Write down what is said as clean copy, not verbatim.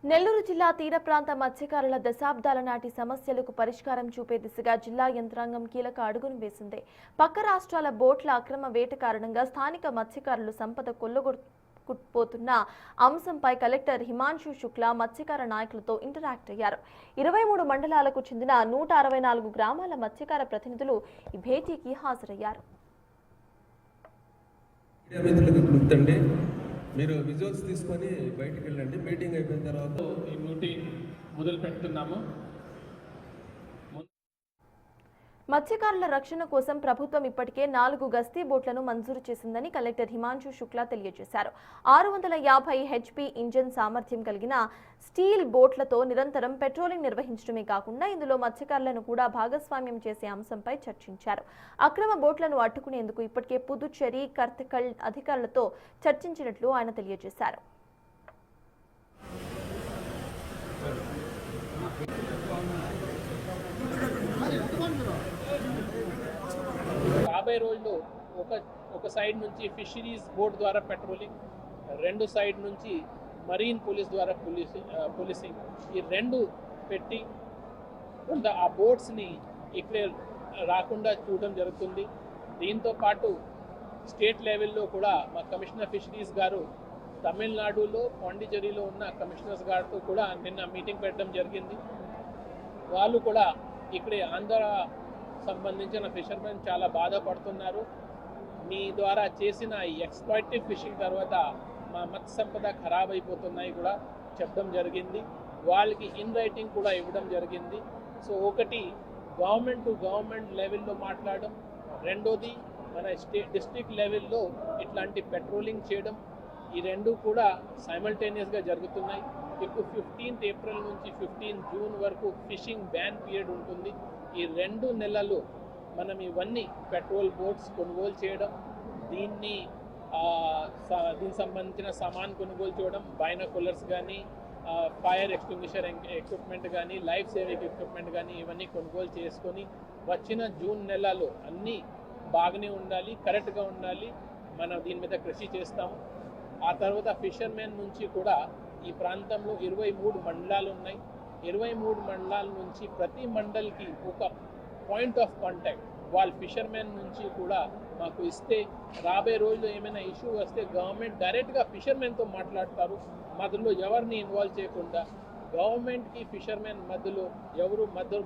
నెల్లూరు జిల్లా తీర ప్రాంత మత్స్యకారుల దశాబ్దాల నాటి సమస్యలకు పరిష్కారం చూపే దిశగా జిల్లా యంత్రాంగం కీలక అడుగును వేసింది. పక్క రాష్ట్రాల బోట్ల అక్రమ వేట కారణంగా స్థానిక మత్స్యకారులు సంపద కొల్లగొట్టుకుపోతున్న అంశంపై కలెక్టర్ హిమాంశు శుక్లా మత్స్యకార నాయకులతో ఇంటరాక్ట్ అయ్యారు. 23 మండలాలకు చెందిన 164 గ్రామాల మత్స్యకార ప్రతినిధులు ఈ భేటీకి హాజరయ్యారు. మీరు విజువల్స్ తీసుకొని బయటికి వెళ్ళండి. మీటింగ్ అయిపోయిన తర్వాత ఈ మీటింగ్ మొదలు పెడుతున్నాము. మత్స్యకారుల రక్షణ కోసం ప్రభుత్వం ఇప్పటికే 4 గస్తీ బోట్లను మంజూరు చేసిందని కలెక్టర్ హిమాంశు శుక్లా తెలియజేశారు. 650 HP ఇంజిన్ సామర్థ్యం కలిగిన స్టీల్ బోట్లతో నిరంతరం పెట్రోలింగ్ నిర్వహించడమే కాకుండా ఇందులో మత్స్యకారులను కూడా భాగస్వామ్యం చేసే అంశంపై చర్చించారు. అక్రమ బోట్లను అడ్డుకునేందుకు ఇప్పటికే పుదుచ్చేరి, కర్తకల్ అధికారులతో చర్చించినట్లు ఆయన తెలియజేశారు. రాబోయే రోజుల్లో ఒక సైడ్ నుంచి ఫిషరీస్ బోట్ ద్వారా పెట్రోలింగ్, రెండు సైడ్ నుంచి మరీన్ పోలీస్ ద్వారా పోలీసింగ్, ఈ రెండు పెట్టి కొంత ఆ బోట్స్ని ఇక్కడే రాకుండా చూడడం జరుగుతుంది. దీంతో పాటు స్టేట్ లెవెల్లో కూడా మా కమిషనర్ ఫిషరీస్ గారు తమిళనాడులో, పాండిచేరిలో ఉన్న కమిషనర్స్ గారితో కూడా నిన్న మీటింగ్ పెట్టడం జరిగింది. వాళ్ళు కూడా ఇక్కడే ఆంధ్ర సంబంధించిన ఫిషర్మెన్ చాలా బాధపడుతున్నారు. మీ ద్వారా చేసిన ఈ ఎక్స్‌ప్లాయిటివ్ ఫిషింగ్ తర్వాత మా మత్స్య సంపద ఖరాబ్ అయిపోతున్నాయి కూడా చెప్పడం జరిగింది. వాళ్ళకి ఇన్ రైటింగ్ కూడా ఇవ్వడం జరిగింది. సో ఒకటి గవర్నమెంట్ టు గవర్నమెంట్ లెవెల్లో మాట్లాడడం, రెండోది మన డిస్ట్రిక్ట్ లెవెల్లో ఇట్లాంటి పెట్రోలింగ్ చేయడం, ఈ రెండు కూడా సైమల్టేనియస్గా జరుగుతున్నాయి. ఇప్పుడు 15th ఏప్రిల్ నుంచి 15 జూన్ వరకు ఫిషింగ్ బ్యాన్ పీరియడ్ ఉంటుంది. ఈ 2 నెలలు మనం ఇవన్నీ పెట్రోల్ బోట్స్ కొనుగోలు చేయడం, దీనికి సంబంధించిన సామాన్ కొనుగోలు చేయడం, బైనాకులర్స్ కానీ, ఫైర్ ఎక్స్టింగ్విషర్ ఎక్విప్మెంట్ కానీ, లైఫ్ సేవింగ్ ఎక్విప్మెంట్ కానీ ఇవన్నీ కొనుగోలు చేసుకొని వచ్చిన జూన్ నెలలో అన్నీ బాగానే ఉండాలి, కరెక్ట్గా ఉండాలి. మనం దీని మీద కృషి చేస్తాము. ఆ తర్వాత ఫిషర్మెన్ నుంచి కూడా ఈ ప్రాంతంలో 23 మండలాలు ఉన్నాయి. 23 మండలాల నుంచి ప్రతి మండల్కి ఒక పాయింట్ ఆఫ్ కాంటాక్ట్ వాళ్ళ ఫిషర్మెన్ నుంచి కూడా మాకు ఇస్తే రాబోయే రోజుల్లో ఏమైనా ఇష్యూ వస్తే గవర్నమెంట్ డైరెక్ట్గా ఫిషర్మెన్తో మాట్లాడతారు. మధ్యలో ఎవరిని ఇన్వాల్వ్ చేయకుండా గవర్నమెంట్కి ఫిషర్మెన్ మధ్యలో ఎవరు మధ్య